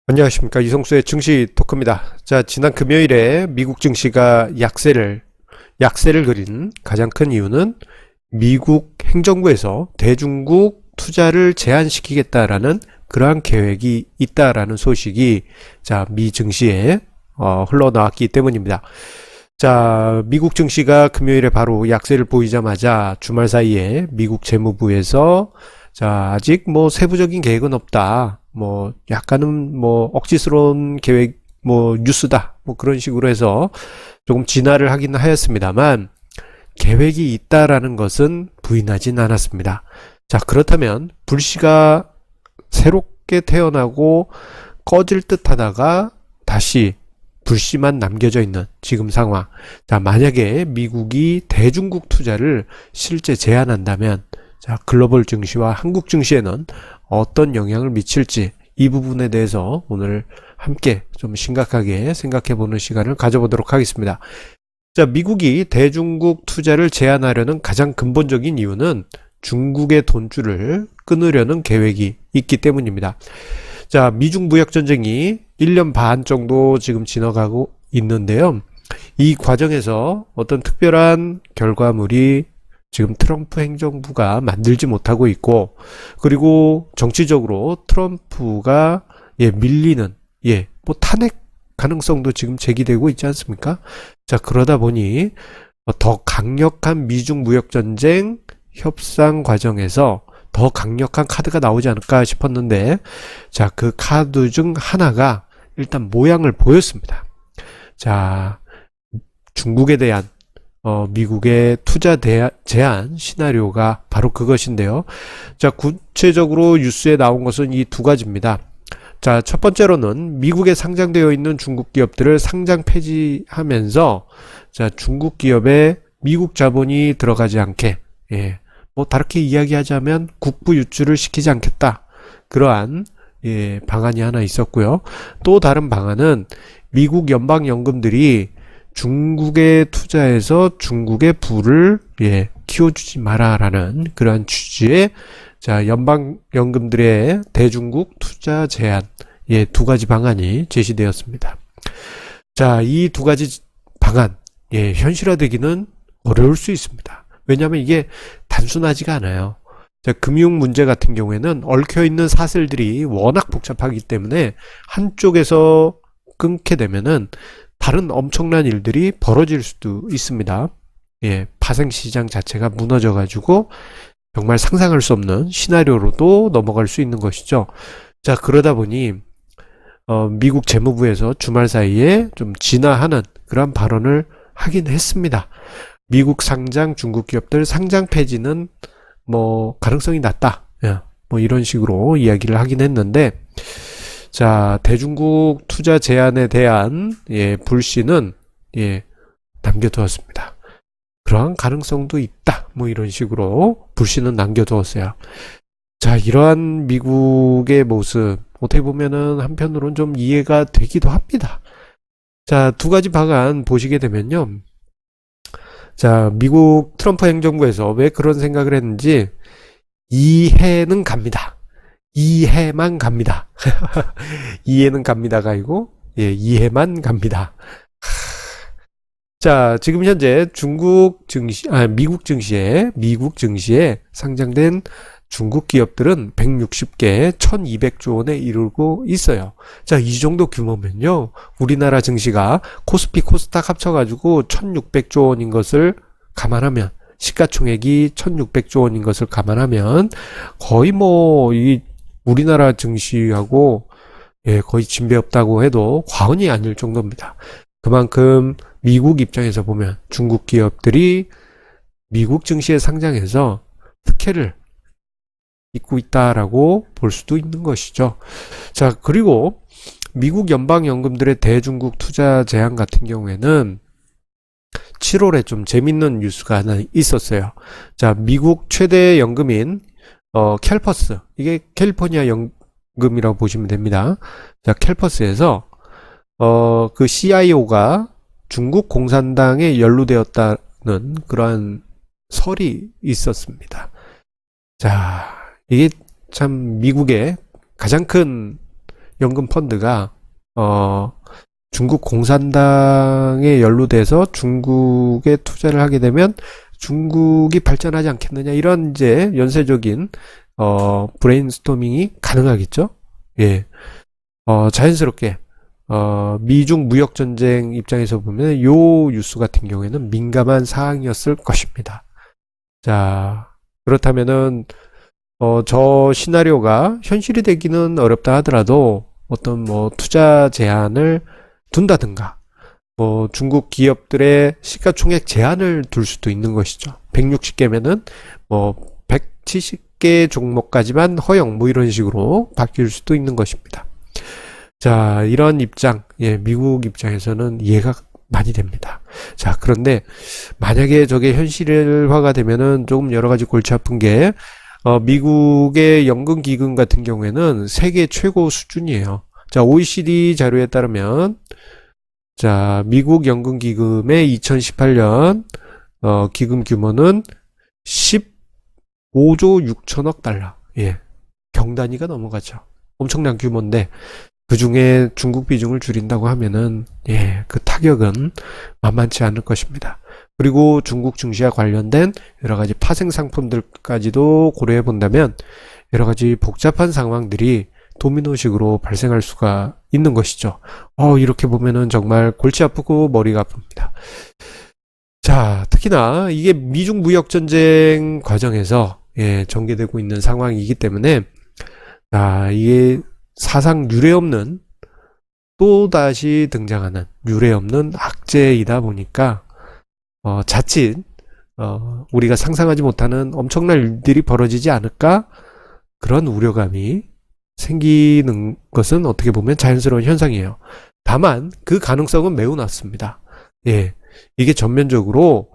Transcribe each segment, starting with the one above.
안녕하십니까. 이성수의 증시 토크입니다. 자, 지난 금요일에 미국 증시가 약세를 그린 가장 큰 이유는 미국 행정부에서 대중국 투자를 제한시키겠다라는 그러한 계획이 있다라는 소식이 미 증시에 흘러나왔기 때문입니다. 자, 미국 증시가 금요일에 바로 약세를 보이자마자 주말 사이에 미국 재무부에서 아직 세부적인 계획은 없다. 약간은 억지스러운 계획, 뉴스다. 그런 식으로 해서 조금 진화를 하긴 하였습니다만, 계획이 있다라는 것은 부인하진 않았습니다. 자, 그렇다면, 불씨가 새롭게 태어나고 꺼질 듯 하다가 다시 불씨만 남겨져 있는 지금 상황. 자, 만약에 미국이 대중국 투자를 실제 제한한다면, 글로벌 증시와 한국 증시에는 어떤 영향을 미칠지 이 부분에 대해서 오늘 함께 좀 심각하게 생각해 보는 시간을 가져보도록 하겠습니다. 자, 미국이 대중국 투자를 제한하려는 가장 근본적인 이유는 중국의 돈줄을 끊으려는 계획이 있기 때문입니다. 자, 미중 무역 전쟁이 1년 반 정도 지금 지나가고 있는데요. 이 과정에서 어떤 특별한 결과물이 지금 트럼프 행정부가 만들지 못하고 있고, 그리고 정치적으로 트럼프가 밀리는 탄핵 가능성도 지금 제기되고 있지 않습니까? 자, 그러다 보니 더 강력한 미중 무역 전쟁 협상 과정에서 더 강력한 카드가 나오지 않을까 싶었는데, 자, 그 카드 중 하나가 일단 모양을 보였습니다. 자, 중국에 대한 미국의 투자 제한 시나리오가 바로 그것인데요. 자, 구체적으로 뉴스에 나온 것은 이 두 가지입니다. 자, 첫 번째로는 미국에 상장되어 있는 중국 기업들을 상장 폐지하면서 중국 기업에 미국 자본이 들어가지 않게, 다르게 이야기하자면 국부 유출을 시키지 않겠다. 그러한 방안이 하나 있었고요. 또 다른 방안은 미국 연방연금들이 중국에 투자해서 중국의 부를 키워주지 마라라는 그러한 취지의 연방연금들의 대중국 투자 제한 두 가지 방안이 제시되었습니다. 자, 이 두 가지 방안 현실화되기는 어려울 수 있습니다. 왜냐하면 이게 단순하지가 않아요. 자, 금융 문제 같은 경우에는 얽혀있는 사슬들이 워낙 복잡하기 때문에 한쪽에서 끊게 되면은 다른 엄청난 일들이 벌어질 수도 있습니다. 파생시장 자체가 무너져가지고 정말 상상할 수 없는 시나리오로도 넘어갈 수 있는 것이죠. 자, 그러다 보니 미국 재무부에서 주말 사이에 좀 진화하는 그런 발언을 하긴 했습니다. 미국 상장 중국 기업들 상장 폐지는 가능성이 낮다. 이런 식으로 이야기를 하긴 했는데, 자, 대중국 투자 제한에 대한 불씨는 남겨두었습니다. 그러한 가능성도 있다. 이런 식으로 불씨는 남겨두었어요. 자, 이러한 미국의 모습 어떻게 보면은 한편으로는 좀 이해가 되기도 합니다. 자, 두 가지 방안 보시게 되면요. 자, 미국 트럼프 행정부에서 왜 그런 생각을 했는지 이해는 갑니다. 이해만 갑니다. 이해는 갑니다가 아니고 이해만 갑니다. 자, 지금 현재 미국 증시에 상장된 중국 기업들은 160개 1200조 원에 이르고 있어요. 자, 이 정도 규모면요. 우리나라 증시가 코스피 코스닥 합쳐가지고 1600조 원인 것을 감안하면, 시가총액이 1600조 원인 것을 감안하면 거의 이 우리나라 증시하고 거의 진배 없다고 해도 과언이 아닐 정도입니다. 그만큼 미국 입장에서 보면 중국 기업들이 미국 증시에 상장해서 특혜를 입고 있다라고 볼 수도 있는 것이죠. 자, 그리고 미국 연방연금들의 대중국 투자 제한 같은 경우에는 7월에 좀 재밌는 뉴스가 하나 있었어요. 자, 미국 최대 연금인 캘퍼스, 이게 캘리포니아 연금이라고 보시면 됩니다. 자, 캘퍼스에서 그 CIO가 중국 공산당에 연루되었다는 그러한 설이 있었습니다. 자, 이게 참 미국의 가장 큰 연금 펀드가 중국 공산당에 연루돼서 중국에 투자를 하게 되면 중국이 발전하지 않겠느냐, 이런 이제 연쇄적인 브레인스토밍이 가능하겠죠. 예. 자연스럽게 미중 무역 전쟁 입장에서 보면 요 뉴스 같은 경우에는 민감한 사항이었을 것입니다. 자, 그렇다면은 저 시나리오가 현실이 되기는 어렵다 하더라도 어떤 뭐 투자 제한을 둔다든가, 뭐 중국 기업들의 시가총액 제한을 둘 수도 있는 것이죠. 160개면은 뭐 170개 종목까지만 허용, 뭐 이런 식으로 바뀔 수도 있는 것입니다. 자, 이런 입장, 예, 미국 입장에서는 이해가 많이 됩니다. 자, 그런데 만약에 저게 현실화가 되면은 조금 여러 가지 골치 아픈 게, 미국의 연금기금 같은 경우에는 세계 최고 수준이에요. 자, OECD 자료에 따르면, 자, 미국 연금기금의 2018년 기금 규모는 15조 6천억 달러. 예, 경단위가 넘어가죠. 엄청난 규모인데, 그 중에 중국 비중을 줄인다고 하면은, 예, 그 타격은 만만치 않을 것입니다. 그리고 중국 증시와 관련된 여러 가지 파생 상품들까지도 고려해 본다면 여러 가지 복잡한 상황들이 도미노식으로 발생할 수가 있는 것이죠. 이렇게 보면은 정말 골치 아프고 머리가 아픕니다. 자, 특히나 이게 미중 무역 전쟁 과정에서, 예, 전개되고 있는 상황이기 때문에, 자, 이게 사상 유례없는, 또다시 등장하는 유례없는 악재이다 보니까 자칫 우리가 상상하지 못하는 엄청난 일들이 벌어지지 않을까, 그런 우려감이 생기는 것은 어떻게 보면 자연스러운 현상이에요. 다만 그 가능성은 매우 낮습니다. 예, 이게 전면적으로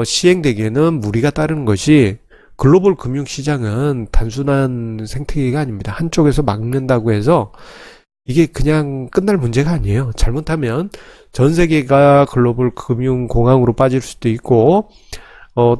시행되기에는 무리가 따르는 것이, 글로벌 금융시장은 단순한 생태계가 아닙니다. 한쪽에서 막는다고 해서 이게 그냥 끝날 문제가 아니에요. 잘못하면 전 세계가 글로벌 금융공황으로 빠질 수도 있고,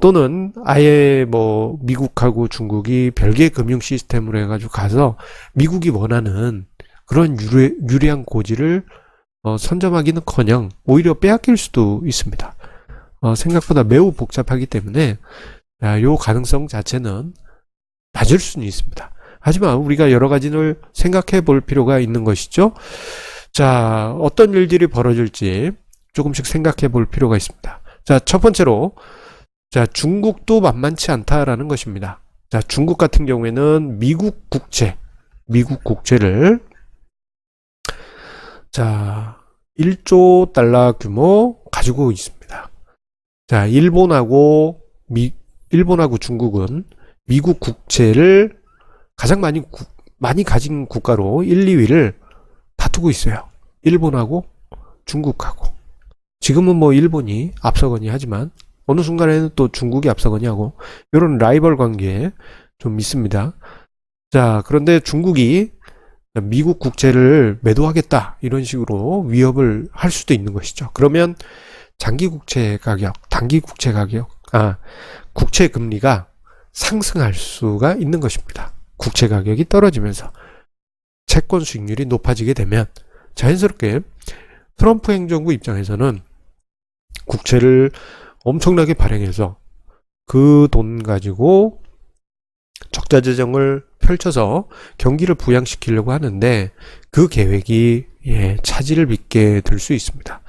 또는 아예 뭐 미국하고 중국이 별개의 금융 시스템으로 해가지고 가서 미국이 원하는 그런 유리한 고지를 선점하기는커녕 오히려 빼앗길 수도 있습니다. 생각보다 매우 복잡하기 때문에 요 가능성 자체는 낮을 수는 있습니다. 하지만 우리가 여러 가지를 생각해 볼 필요가 있는 것이죠. 자, 어떤 일들이 벌어질지 조금씩 생각해 볼 필요가 있습니다. 자, 첫 번째로, 자, 중국도 만만치 않다라는 것입니다. 자, 중국 같은 경우에는 미국 국채를, 자, 1조 달러 규모 가지고 있습니다. 자, 일본하고 중국은 미국 국채를 가장 많이 가진 국가로 1, 2위를 다투고 있어요. 일본하고 중국하고. 지금은 뭐 일본이 앞서거니 하지만 어느 순간에는 또 중국이 앞서거니 하고, 이런 라이벌 관계에 좀 있습니다. 자, 그런데 중국이 미국 국채를 매도하겠다, 이런 식으로 위협을 할 수도 있는 것이죠. 그러면 국채 금리가 상승할 수가 있는 것입니다. 국채 가격이 떨어지면서 채권 수익률이 높아지게 되면 자연스럽게 트럼프 행정부 입장에서는 국채를 엄청나게 발행해서 그 돈 가지고 적자 재정을 펼쳐서 경기를 부양시키려고 하는데, 그 계획이, 예, 차질을 빚게 될 수 있습니다.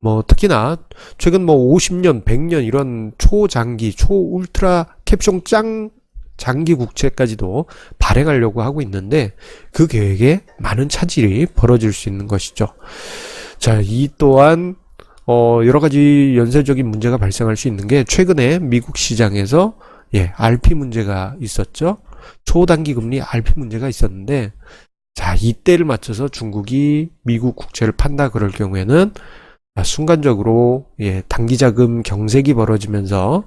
뭐 특히나 최근 뭐 50년, 100년 이런 초장기, 초울트라 캡숑 장기 국채까지도 발행하려고 하고 있는데, 그 계획에 많은 차질이 벌어질 수 있는 것이죠. 자, 이 또한 여러 가지 연쇄적인 문제가 발생할 수 있는 게, 최근에 미국 시장에서, 예, RP 문제가 있었죠. 초단기 금리 RP 문제가 있었는데, 자, 이때를 맞춰서 중국이 미국 국채를 판다 그럴 경우에는 순간적으로, 예, 단기자금 경색이 벌어지면서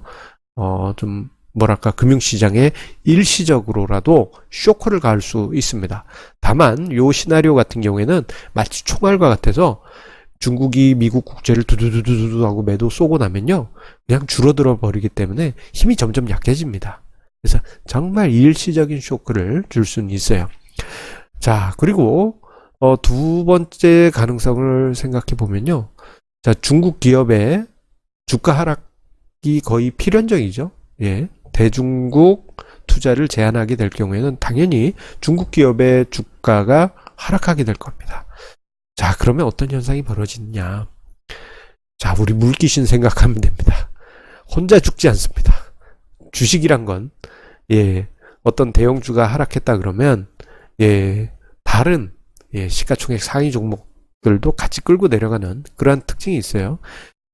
좀 뭐랄까, 금융시장에 일시적으로라도 쇼크를 가할 수 있습니다. 다만 요 시나리오 같은 경우에는 마치 총알과 같아서 중국이 미국 국채를 두두두두두 하고 매도 쏘고 나면요, 그냥 줄어들어 버리기 때문에 힘이 점점 약해집니다. 그래서 정말 일시적인 쇼크를 줄 수는 있어요. 자, 그리고 두 번째 가능성을 생각해 보면요. 자, 중국 기업의 주가 하락이 거의 필연적이죠. 예. 대중국 투자를 제한하게 될 경우에는 당연히 중국 기업의 주가가 하락하게 될 겁니다. 자, 그러면 어떤 현상이 벌어지느냐. 자, 우리 물귀신 생각하면 됩니다. 혼자 죽지 않습니다. 주식이란 건, 예, 어떤 대형주가 하락했다 그러면, 예, 다른, 예, 시가총액 상위 종목들도 같이 끌고 내려가는 그러한 특징이 있어요.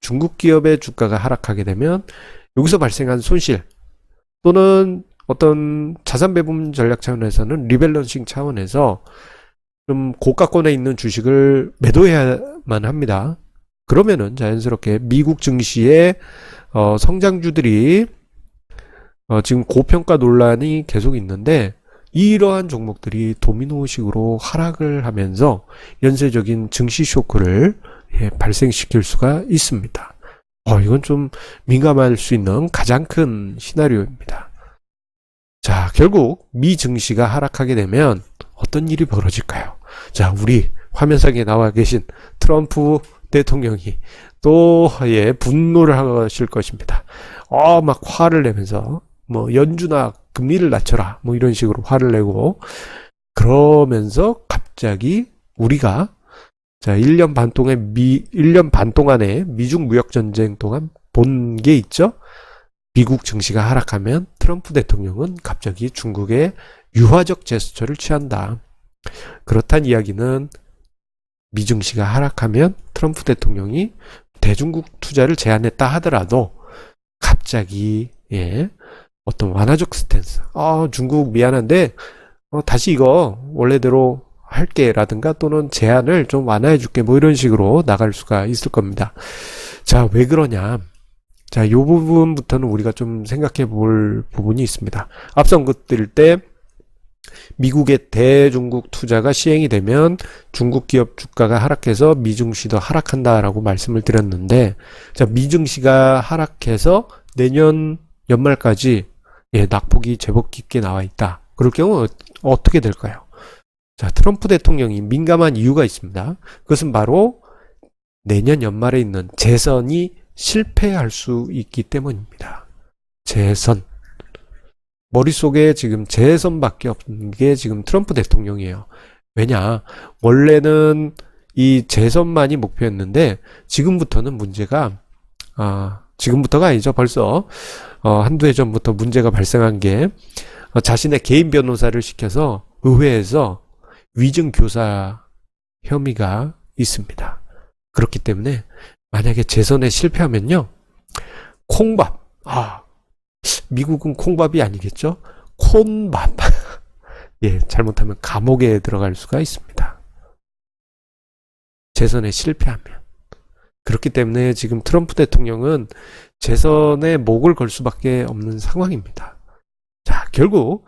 중국 기업의 주가가 하락하게 되면 여기서 발생한 손실 또는 어떤 자산 배분 전략 차원에서는 리밸런싱 차원에서 좀 고가권에 있는 주식을 매도해야만 합니다. 그러면은 자연스럽게 미국 증시의 성장주들이 지금 고평가 논란이 계속 있는데 이러한 종목들이 도미노식으로 하락을 하면서 연쇄적인 증시 쇼크를 발생시킬 수가 있습니다. 이건 좀 민감할 수 있는 가장 큰 시나리오입니다. 자, 결국 미 증시가 하락하게 되면 어떤 일이 벌어질까요? 자, 우리 화면상에 나와 계신 트럼프 대통령이 또 분노를 하실 것입니다. 막 화를 내면서 뭐 연준아 금리를 낮춰라 뭐 이런 식으로 화를 내고 그러면서 갑자기 우리가 자, 1년 반 동안의 미중 무역 전쟁 동안 본 게 있죠? 미국 증시가 하락하면 트럼프 대통령은 갑자기 중국의 유화적 제스처를 취한다. 그렇단 이야기는 미 증시가 하락하면 트럼프 대통령이 대중국 투자를 제한했다 하더라도 갑자기 어떤 완화적 스탠스. 중국 미안한데 다시 이거 원래대로 할게 라든가 또는 제한을 좀 완화해 줄게 뭐 이런 식으로 나갈 수가 있을 겁니다. 자, 왜 그러냐. 자, 요 부분부터는 우리가 좀 생각해 볼 부분이 있습니다. 앞선 것들 때 미국의 대중국 투자가 시행이 되면 중국 기업 주가가 하락해서 미증시도 하락한다라고 말씀을 드렸는데, 자, 미증시가 하락해서 내년 연말까지 낙폭이 제법 깊게 나와 있다. 그럴 경우 어떻게 될까요? 자, 트럼프 대통령이 민감한 이유가 있습니다. 그것은 바로 내년 연말에 있는 재선이 실패할 수 있기 때문입니다. 재선. 머릿속에 지금 재선밖에 없는 게 지금 트럼프 대통령이에요. 왜냐? 원래는 이 재선만이 목표였는데 지금부터는 문제가 지금부터가 아니죠. 벌써 한두 해 전부터 문제가 발생한 게 자신의 개인 변호사를 시켜서 의회에서 위증 교사 혐의가 있습니다. 그렇기 때문에 만약에 재선에 실패하면요. 콩밥. 미국은 콩밥이 아니겠죠? 콘밥. 잘못하면 감옥에 들어갈 수가 있습니다. 재선에 실패하면. 그렇기 때문에 지금 트럼프 대통령은 재선에 목을 걸 수밖에 없는 상황입니다. 자, 결국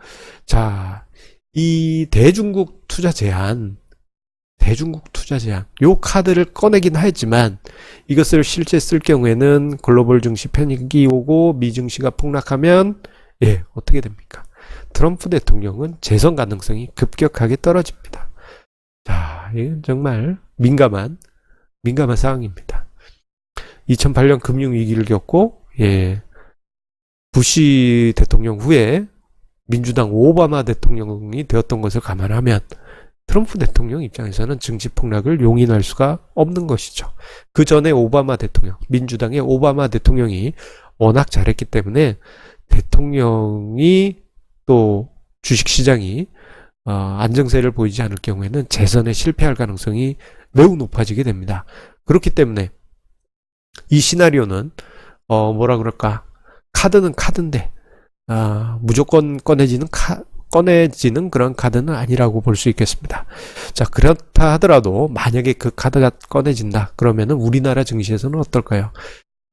이 대중국 투자 제한 요 카드를 꺼내긴 하지만 이것을 실제 쓸 경우에는 글로벌 증시 패닉이 오고 미 증시가 폭락하면 어떻게 됩니까? 트럼프 대통령은 재선 가능성이 급격하게 떨어집니다. 자, 이건 정말 민감한 상황입니다. 2008년 금융위기를 겪고 부시 대통령 후에 민주당 오바마 대통령이 되었던 것을 감안하면 트럼프 대통령 입장에서는 증시 폭락을 용인할 수가 없는 것이죠. 그 전에 오바마 대통령, 민주당의 오바마 대통령이 워낙 잘했기 때문에 대통령이 또 주식시장이 안정세를 보이지 않을 경우에는 재선에 실패할 가능성이 매우 높아지게 됩니다. 그렇기 때문에 이 시나리오는 뭐라 그럴까, 카드는 카드인데 무조건 꺼내지는 그런 카드는 아니라고 볼 수 있겠습니다. 자, 그렇다 하더라도 만약에 그 카드가 꺼내진다 그러면은 우리나라 증시에서는 어떨까요?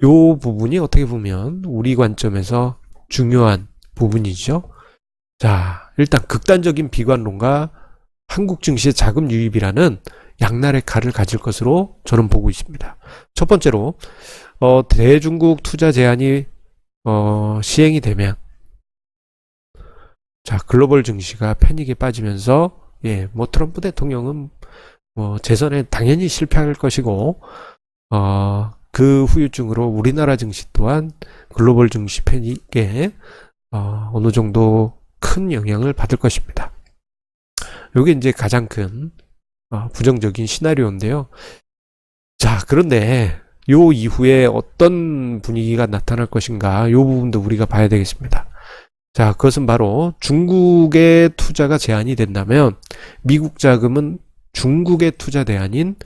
요 부분이 어떻게 보면 우리 관점에서 중요한 부분이죠. 자, 일단 극단적인 비관론과 한국 증시의 자금 유입이라는 양날의 칼을 가질 것으로 저는 보고 있습니다. 첫 번째로 대중국 투자 제한이 시행이 되면 자, 글로벌 증시가 패닉에 빠지면서 트럼프 대통령은 재선에 당연히 실패할 것이고, 그 후유증으로 우리나라 증시 또한 글로벌 증시 패닉에 어느 정도 큰 영향을 받을 것입니다. 이게 이제 가장 큰 부정적인 시나리오인데요. 자, 그런데 요 이후에 어떤 분위기가 나타날 것인가, 요 부분도 우리가 봐야 되겠습니다. 자, 그것은 바로 중국의 투자가 제한이 된다면 미국 자금은 중국의 투자대 아닌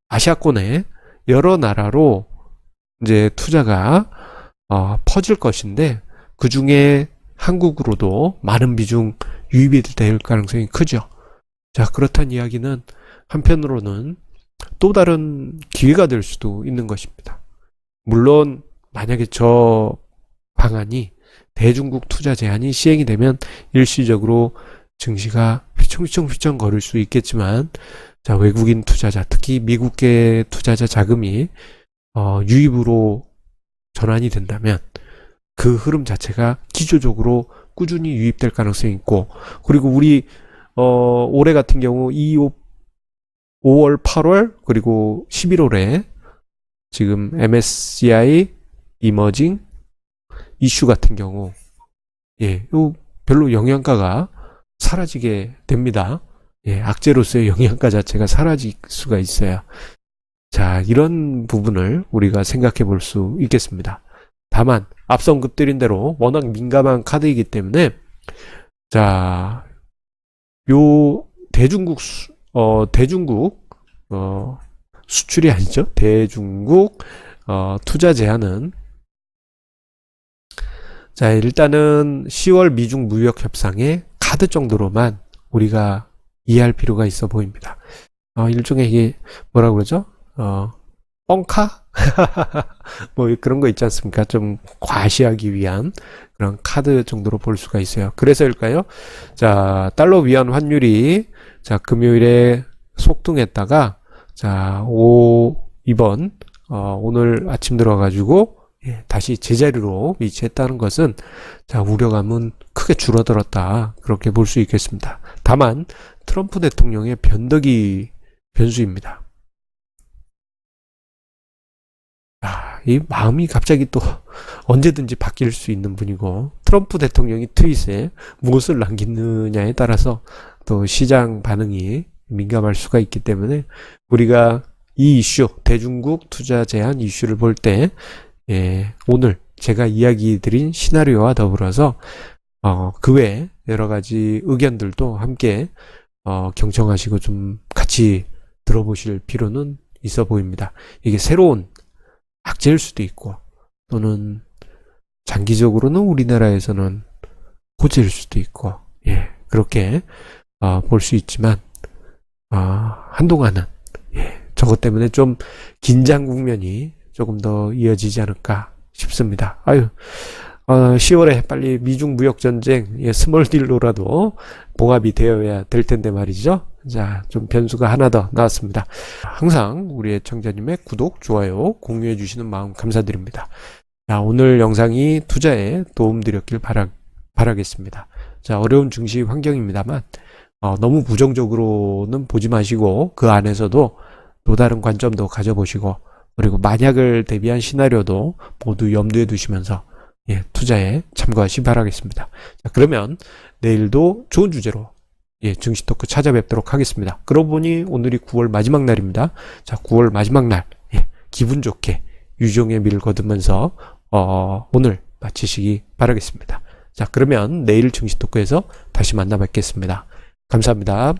아시아권의 여러 나라로 이제 투자가 퍼질 것인데, 그 중에 한국으로도 많은 비중 유입이 될 가능성이 크죠. 자, 그렇다는 이야기는 한편으로는 또 다른 기회가 될 수도 있는 것입니다. 물론 만약에 저 방안이, 대중국 투자 제한이 시행이 되면 일시적으로 증시가 휘청휘청 거릴 수 있겠지만, 자, 외국인 투자자, 특히 미국계 투자자 자금이 유입으로 전환이 된다면 그 흐름 자체가 기조적으로 꾸준히 유입될 가능성이 있고, 그리고 우리 올해 같은 경우 5월, 8월, 그리고 11월에 지금 MSCI 이머징 이슈 같은 경우, 요 별로 영양가가 사라지게 됩니다. 악재로서의 영양가 자체가 사라질 수가 있어요. 자, 이런 부분을 우리가 생각해 볼 수 있겠습니다. 다만 앞서 언급드린 대로 워낙 민감한 카드이기 때문에, 자, 요 대중국 수출이 아니죠. 대중국 투자 제한은, 자, 일단은 10월 미중 무역 협상의 카드 정도로만 우리가 이해할 필요가 있어 보입니다. 일종의 이게 뭐라고 그러죠? 뻥카? 뭐 그런 거 있지 않습니까? 좀 과시하기 위한 그런 카드 정도로 볼 수가 있어요. 그래서일까요? 자, 달러 위안 환율이, 자, 금요일에 속등했다가, 자, 이번 오늘 아침 들어가지고 다시 제자리로 위치했다는 것은, 자, 우려감은 크게 줄어들었다, 그렇게 볼 수 있겠습니다. 다만 트럼프 대통령의 변덕이 변수입니다. 이 마음이 갑자기 또 언제든지 바뀔 수 있는 분이고, 트럼프 대통령이 트윗에 무엇을 남기느냐에 따라서 또 시장 반응이 민감할 수가 있기 때문에, 우리가 이 이슈, 대중국 투자 제한 이슈를 볼 때, 오늘 제가 이야기 드린 시나리오와 더불어서 그 외 여러 가지 의견들도 함께 경청하시고 좀 같이 들어보실 필요는 있어 보입니다. 이게 새로운 악재일 수도 있고, 또는 장기적으로는 우리나라에서는 호재일 수도 있고, 그렇게 볼 수 있지만, 한동안은 저것 때문에 좀 긴장 국면이 조금 더 이어지지 않을까 싶습니다. 10월에 빨리 미중 무역 전쟁, 스몰 딜로라도 봉합이 되어야 될 텐데 말이죠. 자, 좀 변수가 하나 더 나왔습니다. 항상 우리 애청자님의 구독, 좋아요, 공유해 주시는 마음 감사드립니다. 자, 오늘 영상이 투자에 도움드렸길 바라겠습니다. 자, 어려운 증시 환경입니다만 너무 부정적으로는 보지 마시고, 그 안에서도 또 다른 관점도 가져보시고, 그리고 만약을 대비한 시나리오도 모두 염두에 두시면서 투자에 참고하시 바라겠습니다. 자, 그러면 내일도 좋은 주제로 증시 토크 찾아뵙도록 하겠습니다. 그러고 보니 오늘이 9월 마지막 날입니다. 자, 9월 마지막 날 기분 좋게 유종의 미를 거두면서 오늘 마치시기 바라겠습니다. 자, 그러면 내일 증시 토크에서 다시 만나 뵙겠습니다. 감사합니다.